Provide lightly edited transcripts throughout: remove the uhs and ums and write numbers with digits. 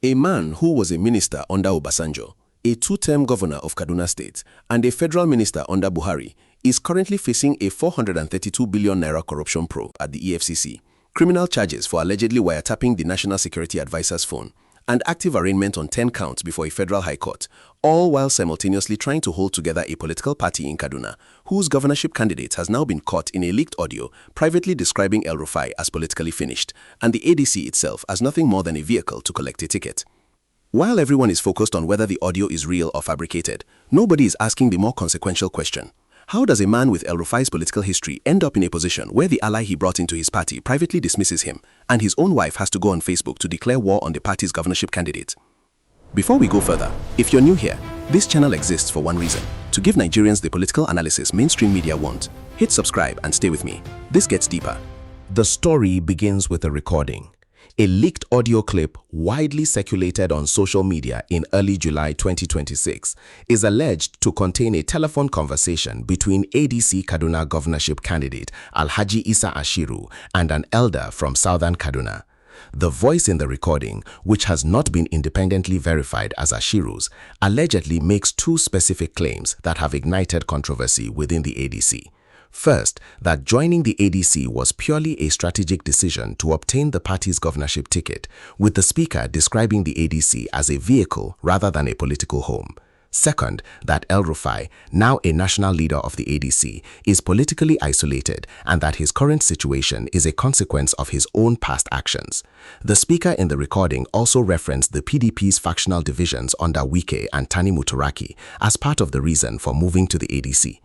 A man who was a minister under Uba Sani, a two-term governor of Kaduna State, and a federal minister under Buhari, is currently facing a 432 billion naira corruption probe at the EFCC, criminal charges for allegedly wiretapping the National Security Advisor's phone, and active arraignment on 10 counts before a federal high court, all while simultaneously trying to hold together a political party in Kaduna, whose governorship candidate has now been caught in a leaked audio privately describing El-Rufai as politically finished, and the ADC itself as nothing more than a vehicle to collect a ticket. While everyone is focused on whether the audio is real or fabricated, nobody is asking the more consequential question. How does a man with El-Rufai's political history end up in a position where the ally he brought into his party privately dismisses him, and his own wife has to go on Facebook to declare war on the party's governorship candidate? Before we go further, if you're new here, this channel exists for one reason: to give Nigerians the political analysis mainstream media want. Hit subscribe and stay with me. This gets deeper. The story begins with a recording. A leaked audio clip widely circulated on social media in early July 2026 is alleged to contain a telephone conversation between ADC Kaduna governorship candidate Alhaji Isa Ashiru and an elder from southern Kaduna. The voice in the recording, which has not been independently verified as Ashiru's, allegedly makes two specific claims that have ignited controversy within the ADC. First, that joining the ADC was purely a strategic decision to obtain the party's governorship ticket, with the speaker describing the ADC as a vehicle rather than a political home. Second, that El-Rufai, now a national leader of the ADC, is politically isolated and that his current situation is a consequence of his own past actions. The speaker in the recording also referenced the PDP's factional divisions under Wike and Tani Muturaki as part of the reason for moving to the ADC.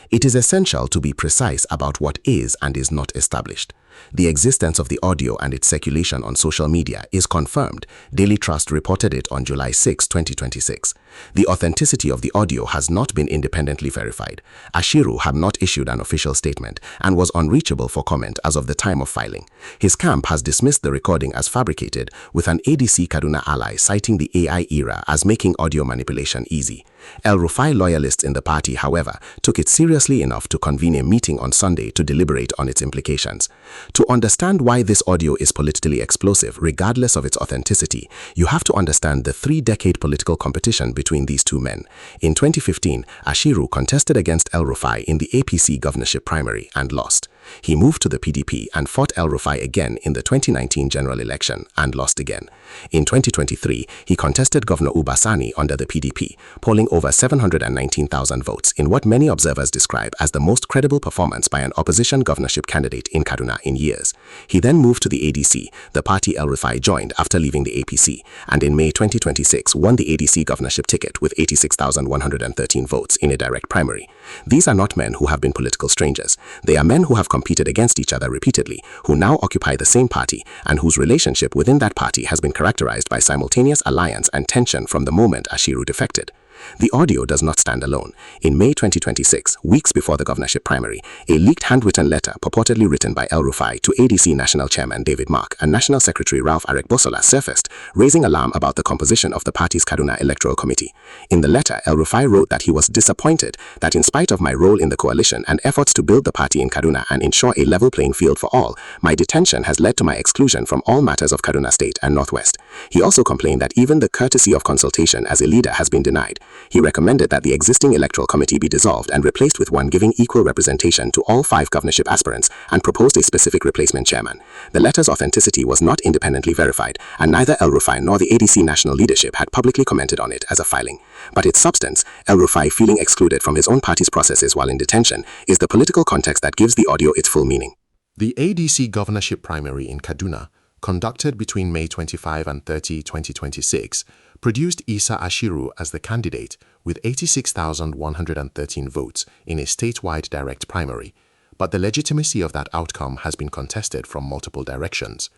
It is essential to be precise about what is and is not established. The existence of the audio and its circulation on social media is confirmed. Daily Trust reported it on July 6, 2026. The authenticity of the audio has not been independently verified. Ashiru had not issued an official statement and was unreachable for comment as of the time of filing. His camp has dismissed the recording as fabricated, with an ADC Kaduna ally citing the AI era as making audio manipulation easy. El-Rufai loyalists in the party, however, took it seriously enough to convene a meeting on Sunday to deliberate on its implications. To understand why this audio is politically explosive, regardless of its authenticity, you have to understand the three-decade political competition between these two men. In 2015, Ashiru contested against El-Rufai in the APC governorship primary and lost. He moved to the PDP and fought El-Rufai again in the 2019 general election and lost again. In 2023, he contested Governor Uba Sani under the PDP, polling over 719,000 votes in what many observers describe as the most credible performance by an opposition governorship candidate in Kaduna in years. He then moved to the ADC, the party El-Rufai joined after leaving the APC, and in May 2026 won the ADC governorship ticket with 86,113 votes in a direct primary. These are not men who have been political strangers. They are men who have competed against each other repeatedly, who now occupy the same party, and whose relationship within that party has been characterized by simultaneous alliance and tension from the moment Ashiru defected. The audio does not stand alone. In May 2026, weeks before the governorship primary, a leaked handwritten letter purportedly written by El-Rufai to ADC National Chairman David Mark and National Secretary Ralph Arekbosola surfaced, raising alarm about the composition of the party's Kaduna Electoral Committee. In the letter, El-Rufai wrote that he was disappointed that in spite of my role in the coalition and efforts to build the party in Kaduna and ensure a level playing field for all, my detention has led to my exclusion from all matters of Kaduna State and Northwest. He also complained that even the courtesy of consultation as a leader has been denied. He recommended that the existing electoral committee be dissolved and replaced with one giving equal representation to all 5 governorship aspirants, and proposed a specific replacement chairman. The letter's authenticity was not independently verified, and neither El-Rufai nor the ADC national leadership had publicly commented on it as a filing. But its substance, El-Rufai feeling excluded from his own party's processes while in detention, is the political context that gives the audio its full meaning. The ADC governorship primary in Kaduna, conducted between May 25 and 30, 2026, produced Isa Ashiru as the candidate with 86,113 votes in a statewide direct primary, but the legitimacy of that outcome has been contested from multiple directions.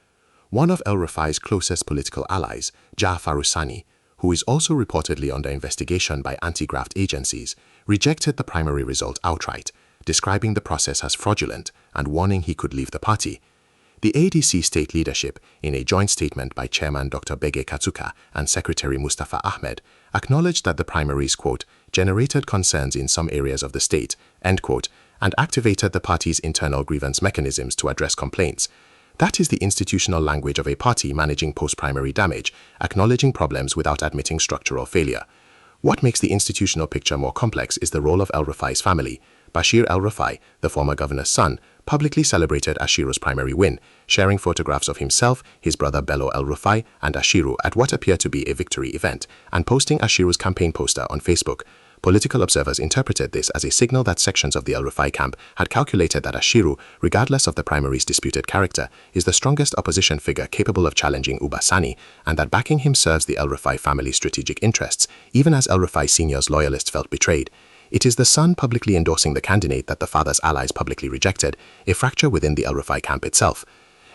One of El-Rufai's closest political allies, Uba Sani, who is also reportedly under investigation by anti-graft agencies, rejected the primary result outright, describing the process as fraudulent and warning he could leave the party. The ADC state leadership, in a joint statement by Chairman Dr. Bege Katuka and Secretary Mustafa Ahmed, acknowledged that the primaries, quote, generated concerns in some areas of the state, end quote, and activated the party's internal grievance mechanisms to address complaints. That is the institutional language of a party managing post-primary damage, acknowledging problems without admitting structural failure. What makes the institutional picture more complex is the role of El-Rufai's family. Bashir El-Rufai, the former governor's son, publicly celebrated Ashiru's primary win, sharing photographs of himself, his brother Bello El-Rufai, and Ashiru at what appeared to be a victory event, and posting Ashiru's campaign poster on Facebook. Political observers interpreted this as a signal that sections of the El-Rufai camp had calculated that Ashiru, regardless of the primary's disputed character, is the strongest opposition figure capable of challenging Uba Sani, and that backing him serves the El-Rufai family's strategic interests, even as El-Rufai Sr.'s loyalists felt betrayed. It is the son publicly endorsing the candidate that the father's allies publicly rejected, a fracture within the El-Rufai camp itself.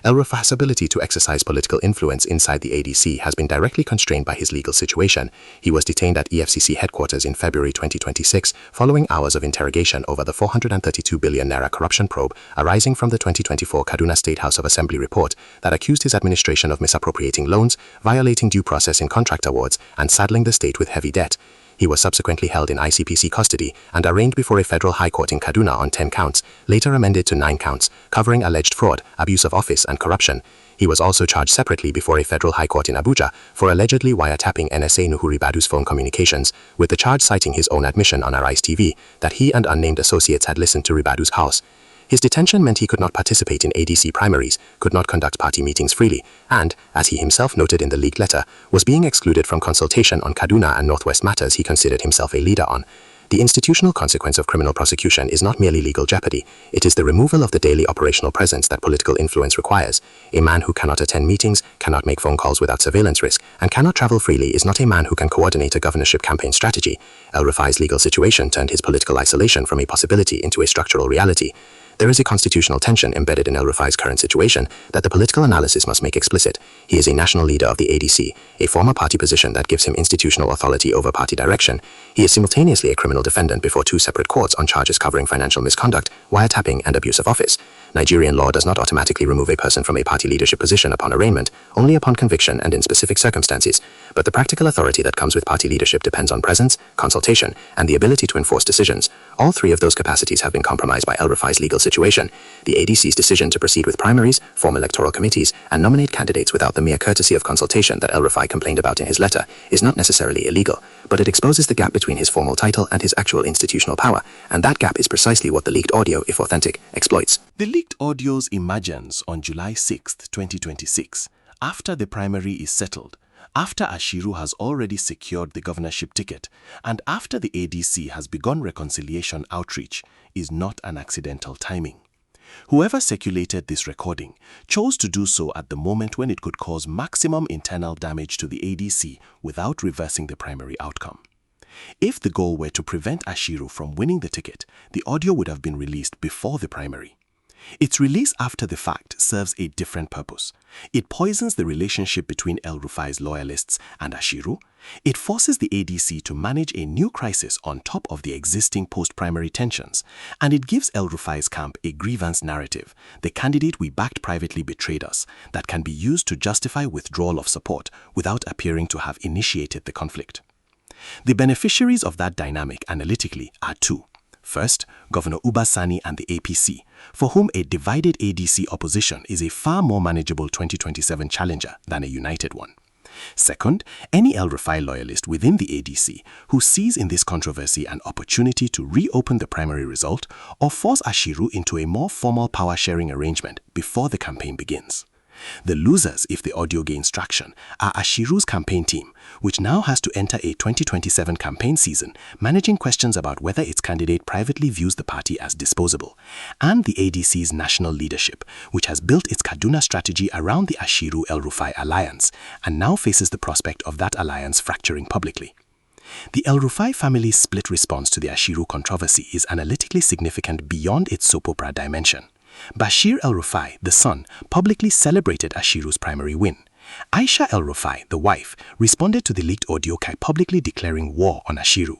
El-Rufai's ability to exercise political influence inside the ADC has been directly constrained by his legal situation. He was detained at EFCC headquarters in February 2026 following hours of interrogation over the 432 billion naira corruption probe arising from the 2024 Kaduna State House of Assembly report that accused his administration of misappropriating loans, violating due process in contract awards, and saddling the state with heavy debt. He was subsequently held in ICPC custody and arraigned before a federal high court in Kaduna on 10 counts, later amended to 9 counts, covering alleged fraud, abuse of office, and corruption. He was also charged separately before a federal high court in Abuja for allegedly wiretapping NSA Nuhu Ribadu's phone communications, with the charge citing his own admission on Arise TV that he and unnamed associates had listened to Ribadu's house. His detention meant he could not participate in ADC primaries, could not conduct party meetings freely, and, as he himself noted in the leaked letter, was being excluded from consultation on Kaduna and Northwest matters he considered himself a leader on. The institutional consequence of criminal prosecution is not merely legal jeopardy, it is the removal of the daily operational presence that political influence requires. A man who cannot attend meetings, cannot make phone calls without surveillance risk, and cannot travel freely is not a man who can coordinate a governorship campaign strategy. El-Rufai's legal situation turned his political isolation from a possibility into a structural reality. There is a constitutional tension embedded in El-Rufai's current situation that the political analysis must make explicit. He is a national leader of the ADC, a former party position that gives him institutional authority over party direction. He is simultaneously a criminal defendant before 2 separate courts on charges covering financial misconduct, wiretapping, and abuse of office. Nigerian law does not automatically remove a person from a party leadership position upon arraignment, only upon conviction and in specific circumstances. But the practical authority that comes with party leadership depends on presence, consultation, and the ability to enforce decisions. All 3 of those capacities have been compromised by El-Rufai's legal situation. The ADC's decision to proceed with primaries, form electoral committees, and nominate candidates without the mere courtesy of consultation that El-Rufai complained about in his letter is not necessarily illegal, but it exposes the gap between his formal title and his actual institutional power, and that gap is precisely what the leaked audio, if authentic, exploits. The leaked audio's emergence on July 6, 2026, after the primary is settled, after Ashiru has already secured the governorship ticket, and after the ADC has begun reconciliation outreach, is not an accidental timing. Whoever circulated this recording chose to do so at the moment when it could cause maximum internal damage to the ADC without reversing the primary outcome. If the goal were to prevent Ashiru from winning the ticket, the audio would have been released before the primary. Its release after the fact serves a different purpose. It poisons the relationship between El-Rufai's loyalists and Ashiru. It forces the ADC to manage a new crisis on top of the existing post-primary tensions. And it gives El-Rufai's camp a grievance narrative, the candidate we backed privately betrayed us, that can be used to justify withdrawal of support without appearing to have initiated the conflict. The beneficiaries of that dynamic analytically are 2. First, Governor Uba Sani and the APC, for whom a divided ADC opposition is a far more manageable 2027 challenger than a united one. Second, any El-Rufai loyalist within the ADC who sees in this controversy an opportunity to reopen the primary result or force Ashiru into a more formal power-sharing arrangement before the campaign begins. The losers, if the audio gains traction, are Ashiru's campaign team, which now has to enter a 2027 campaign season, managing questions about whether its candidate privately views the party as disposable, and the ADC's national leadership, which has built its Kaduna strategy around the Ashiru El-Rufai alliance, and now faces the prospect of that alliance fracturing publicly. The El-Rufai family's split response to the Ashiru controversy is analytically significant beyond its soap opera dimension. Bashir El-Rufai, the son, publicly celebrated Ashiru's primary win. Aisha El-Rufai, the wife, responded to the leaked audio by publicly declaring war on Ashiru.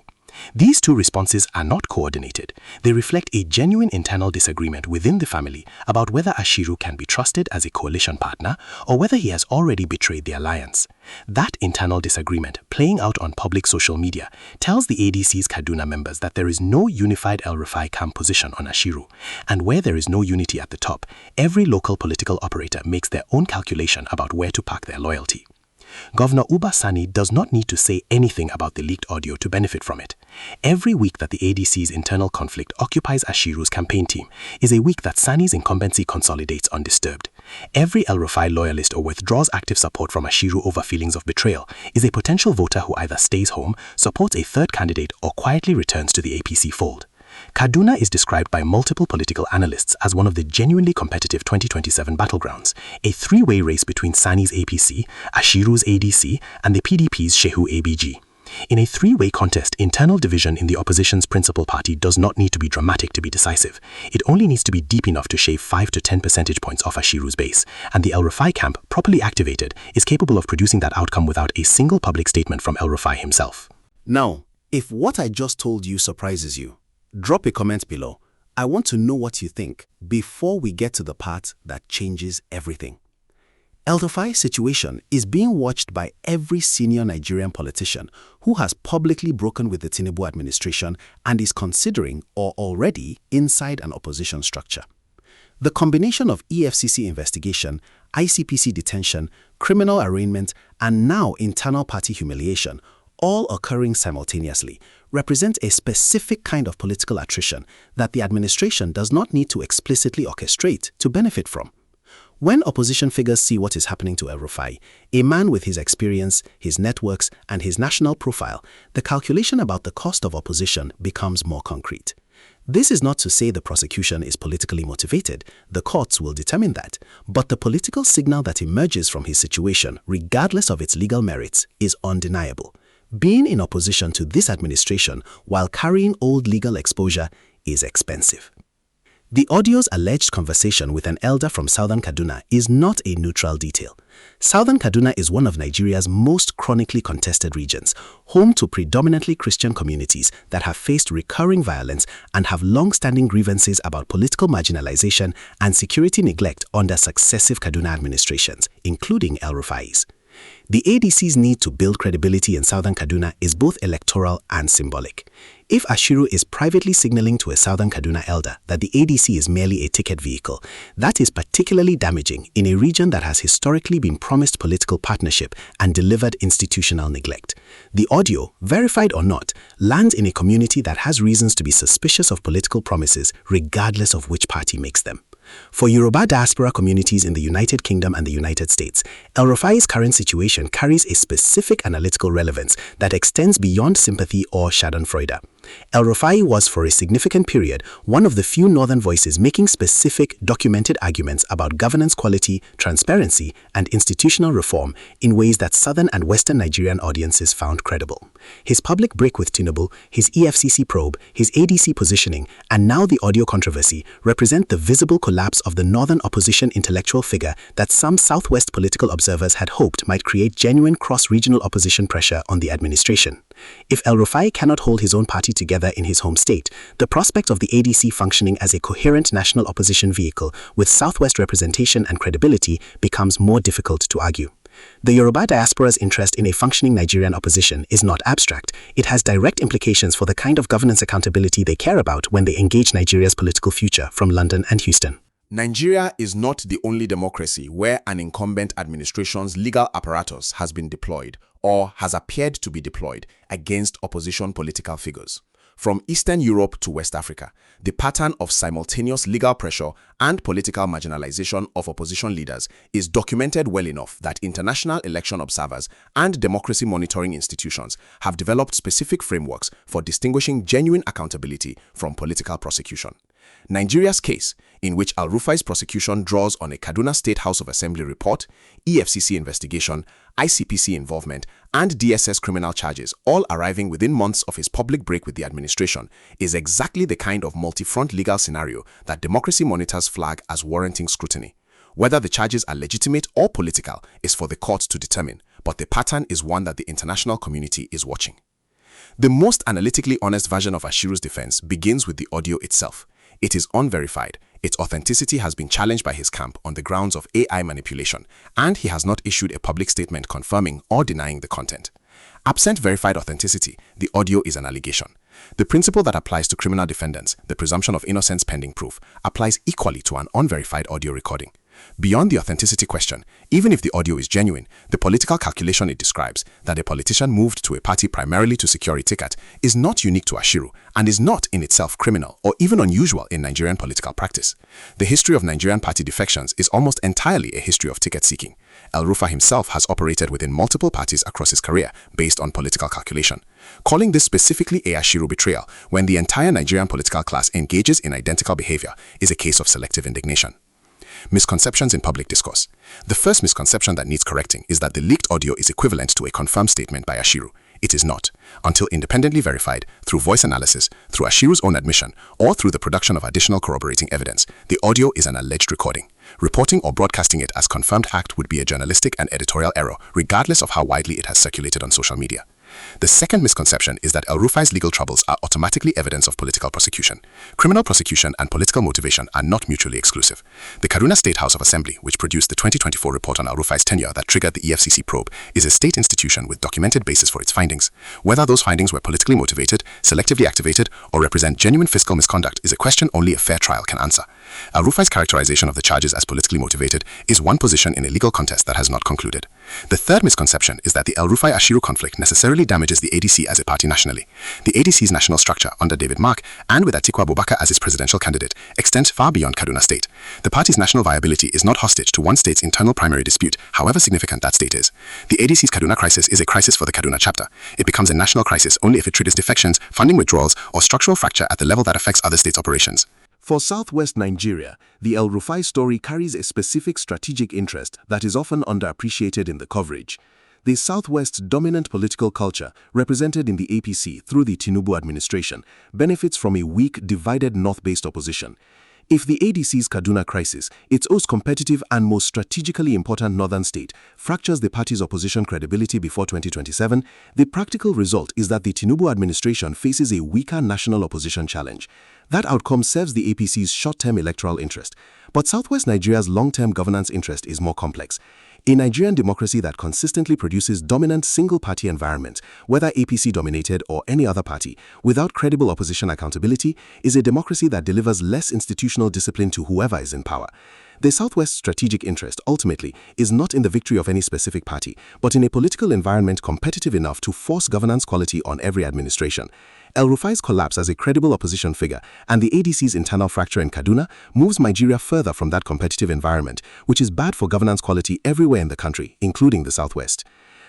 These two responses are not coordinated. They reflect a genuine internal disagreement within the family about whether Ashiru can be trusted as a coalition partner or whether he has already betrayed the alliance. That internal disagreement, playing out on public social media, tells the ADC's Kaduna members that there is no unified El-Rufai camp position on Ashiru, and where there is no unity at the top, every local political operator makes their own calculation about where to park their loyalty. Governor Uba Sani does not need to say anything about the leaked audio to benefit from it. Every week that the ADC's internal conflict occupies Ashiru's campaign team is a week that Sani's incumbency consolidates undisturbed. Every El-Rufai loyalist or withdraws active support from Ashiru over feelings of betrayal is a potential voter who either stays home, supports a third candidate, or quietly returns to the APC fold. Kaduna is described by multiple political analysts as one of the genuinely competitive 2027 battlegrounds, a three-way race between Sani's APC, Ashiru's ADC, and the PDP's Shehu ABG. In a three-way contest, internal division in the opposition's principal party does not need to be dramatic to be decisive. It only needs to be deep enough to shave 5 to 10 percentage points off Ashiru's base, and the El-Rufai camp, properly activated, is capable of producing that outcome without a single public statement from El-Rufai himself. Now, if what I just told you surprises you, drop a comment below. I want to know what you think before we get to the part that changes everything. El-Rufai's situation is being watched by every senior Nigerian politician who has publicly broken with the Tinubu administration and is considering or already inside an opposition structure. The combination of EFCC investigation, ICPC detention, criminal arraignment, and now internal party humiliation, all occurring simultaneously, represent a specific kind of political attrition that the administration does not need to explicitly orchestrate to benefit from. When opposition figures see what is happening to El-Rufai, a man with his experience, his networks, and his national profile, the calculation about the cost of opposition becomes more concrete. This is not to say the prosecution is politically motivated. The courts will determine that. But the political signal that emerges from his situation, regardless of its legal merits, is undeniable. Being in opposition to this administration while carrying old legal exposure is expensive. The audio's alleged conversation with an elder from southern Kaduna is not a neutral detail. Southern Kaduna is one of Nigeria's most chronically contested regions, home to predominantly Christian communities that have faced recurring violence and have long-standing grievances about political marginalization and security neglect under successive Kaduna administrations, including El-Rufai's. The ADC's need to build credibility in southern Kaduna is both electoral and symbolic. If Ashiru is privately signaling to a southern Kaduna elder that the ADC is merely a ticket vehicle, that is particularly damaging in a region that has historically been promised political partnership and delivered institutional neglect. The audio, verified or not, lands in a community that has reasons to be suspicious of political promises regardless of which party makes them. For Yoruba diaspora communities in the United Kingdom and the United States, El-Rufai's current situation carries a specific analytical relevance that extends beyond sympathy or schadenfreude. El-Rufai was for a significant period one of the few northern voices making specific, documented arguments about governance quality, transparency, and institutional reform in ways that southern and western Nigerian audiences found credible. His public break with Tinubu, his EFCC probe, his ADC positioning, and now the audio controversy represent the visible collapse of the northern opposition intellectual figure that some southwest political observers had hoped might create genuine cross-regional opposition pressure on the administration. If El-Rufai cannot hold his own party together in his home state, the prospect of the ADC functioning as a coherent national opposition vehicle with southwest representation and credibility becomes more difficult to argue. The Yoruba diaspora's interest in a functioning Nigerian opposition is not abstract. It has direct implications for the kind of governance accountability they care about when they engage Nigeria's political future from London and Houston. Nigeria is not the only democracy where an incumbent administration's legal apparatus has been deployed or has appeared to be deployed against opposition political figures. From Eastern Europe to West Africa, the pattern of simultaneous legal pressure and political marginalization of opposition leaders is documented well enough that international election observers and democracy monitoring institutions have developed specific frameworks for distinguishing genuine accountability from political prosecution. Nigeria's case, in which El-Rufai's prosecution draws on a Kaduna State House of Assembly report, EFCC investigation, ICPC involvement, and DSS criminal charges all arriving within months of his public break with the administration, is exactly the kind of multi-front legal scenario that democracy monitors flag as warranting scrutiny. Whether the charges are legitimate or political is for the court to determine, but the pattern is one that the international community is watching. The most analytically honest version of Ashiru's defense begins with the audio itself. It is unverified, its authenticity has been challenged by his camp on the grounds of AI manipulation, and he has not issued a public statement confirming or denying the content. Absent verified authenticity, the audio is an allegation. The principle that applies to criminal defendants, the presumption of innocence pending proof, applies equally to an unverified audio recording. Beyond the authenticity question, even if the audio is genuine, the political calculation it describes, that a politician moved to a party primarily to secure a ticket, is not unique to Ashiru and is not in itself criminal or even unusual in Nigerian political practice. The history of Nigerian party defections is almost entirely a history of ticket seeking. El-Rufai himself has operated within multiple parties across his career based on political calculation. Calling this specifically a Ashiru betrayal when the entire Nigerian political class engages in identical behavior is a case of selective indignation. Misconceptions in public discourse. The first misconception that needs correcting is that the leaked audio is equivalent to a confirmed statement by Ashiru. It is not, until independently verified through voice analysis, through Ashiru's own admission, or through the production of additional corroborating evidence. The audio is an alleged recording. Reporting or broadcasting it as confirmed fact would be a journalistic and editorial error, regardless of how widely it has circulated on social media. The second misconception is that El-Rufai's legal troubles are automatically evidence of political prosecution. Criminal prosecution and political motivation are not mutually exclusive. The Kaduna State House of Assembly, which produced the 2024 report on El-Rufai's tenure that triggered the EFCC probe, is a state institution with documented basis for its findings. Whether those findings were politically motivated, selectively activated, or represent genuine fiscal misconduct is a question only a fair trial can answer. El-Rufai's characterization of the charges as politically motivated is one position in a legal contest that has not concluded. The third misconception is that the El-Rufai-Ashiru conflict necessarily damages the ADC as a party nationally. The ADC's national structure under David Mark and with Atiku Abubakar as its presidential candidate extends far beyond Kaduna State. The party's national viability is not hostage to one state's internal primary dispute, however significant that state is. The ADC's Kaduna crisis is a crisis for the Kaduna chapter. It becomes a national crisis only if it triggers defections, funding withdrawals, or structural fracture at the level that affects other states' operations. For southwest Nigeria, the El-Rufai story carries a specific strategic interest that is often underappreciated in the coverage. The Southwest's dominant political culture, represented in the APC through the Tinubu administration, benefits from a weak, divided north-based opposition. If the ADC's Kaduna crisis, its most competitive and most strategically important northern state, fractures the party's opposition credibility before 2027, the practical result is that the Tinubu administration faces a weaker national opposition challenge. That outcome serves the APC's short-term electoral interest, but Southwest Nigeria's long-term governance interest is more complex. A Nigerian democracy that consistently produces dominant single-party environment, whether APC-dominated or any other party, without credible opposition accountability, is a democracy that delivers less institutional discipline to whoever is in power. The Southwest's strategic interest, ultimately, is not in the victory of any specific party, but in a political environment competitive enough to force governance quality on every administration. El-Rufai's collapse as a credible opposition figure and the ADC's internal fracture in Kaduna moves Nigeria further from that competitive environment, which is bad for governance quality everywhere in the country, including the Southwest.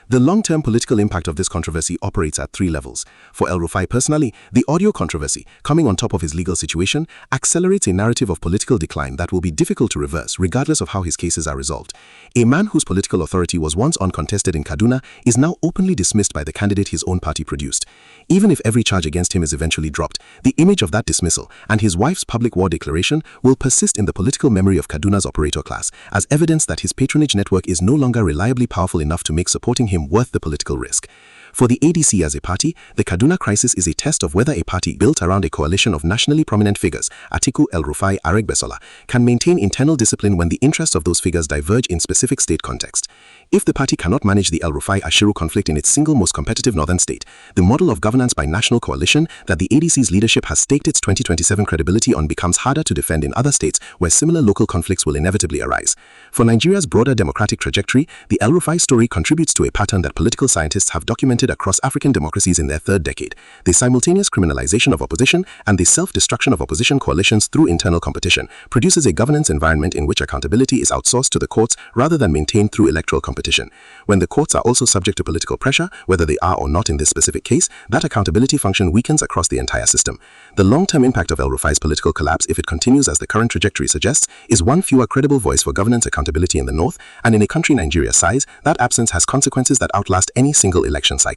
The long-term political impact of this controversy operates at three levels. For El-Rufai personally, the audio controversy, coming on top of his legal situation, accelerates a narrative of political decline that will be difficult to reverse regardless of how his cases are resolved. A man whose political authority was once uncontested in Kaduna is now openly dismissed by the candidate his own party produced. Even if every charge against him is eventually dropped, the image of that dismissal and his wife's public war declaration will persist in the political memory of Kaduna's operator class as evidence that his patronage network is no longer reliably powerful enough to make supporting him worth the political risk. For the ADC as a party, the Kaduna crisis is a test of whether a party built around a coalition of nationally prominent figures, Atiku, El-Rufai, Aregbesola, can maintain internal discipline when the interests of those figures diverge in specific state context. If the party cannot manage the El-Rufai-Ashiru conflict in its single most competitive northern state, the model of governance by national coalition that the ADC's leadership has staked its 2027 credibility on becomes harder to defend in other states where similar local conflicts will inevitably arise. For Nigeria's broader democratic trajectory, the El-Rufai story contributes to a pattern that political scientists have documented across African democracies in their third decade: the simultaneous criminalization of opposition and the self-destruction of opposition coalitions through internal competition produces a governance environment in which accountability is outsourced to the courts rather than maintained through electoral competition. When the courts are also subject to political pressure, whether they are or not in this specific case, that accountability function weakens across the entire system. The long-term impact of El-Rufai's political collapse, if it continues as the current trajectory suggests, is one fewer credible voice for governance accountability in the north, and in a country Nigeria's size, that absence has consequences that outlast any single election cycle.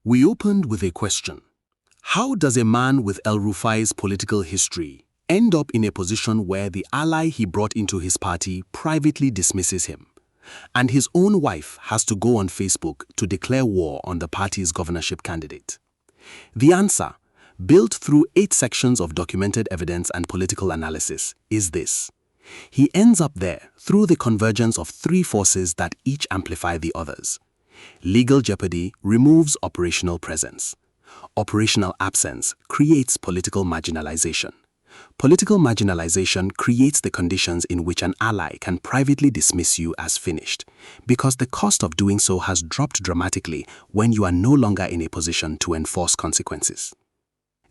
We opened with a question. How does a man with El-Rufai's political history end up in a position where the ally he brought into his party privately dismisses him, and his own wife has to go on Facebook to declare war on the party's governorship candidate? The answer, built through 8 sections of documented evidence and political analysis, is this. He ends up there through the convergence of 3 forces that each amplify the others. Legal jeopardy removes operational presence. Operational absence creates political marginalization. Political marginalization creates the conditions in which an ally can privately dismiss you as finished, because the cost of doing so has dropped dramatically when you are no longer in a position to enforce consequences.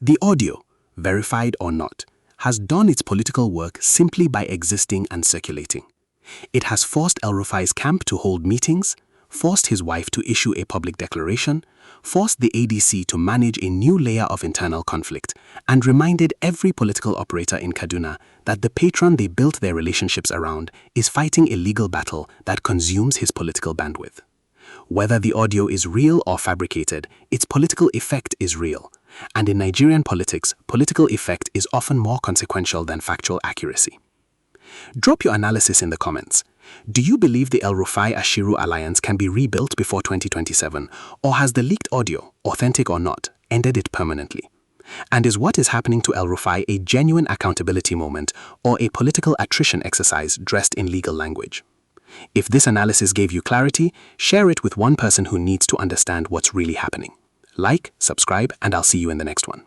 The audio, verified or not, has done its political work simply by existing and circulating. It has forced El-Rufai's camp to hold meetings, forced his wife to issue a public declaration, forced the ADC to manage a new layer of internal conflict, and reminded every political operator in Kaduna that the patron they built their relationships around is fighting a legal battle that consumes his political bandwidth. Whether the audio is real or fabricated, its political effect is real. And in Nigerian politics, political effect is often more consequential than factual accuracy. Drop your analysis in the comments. Do you believe the El-Rufai-Ashiru alliance can be rebuilt before 2027, or has the leaked audio, authentic or not, ended it permanently? And is what is happening to El-Rufai a genuine accountability moment or a political attrition exercise dressed in legal language? If this analysis gave you clarity, share it with one person who needs to understand what's really happening. Like, subscribe, and I'll see you in the next one.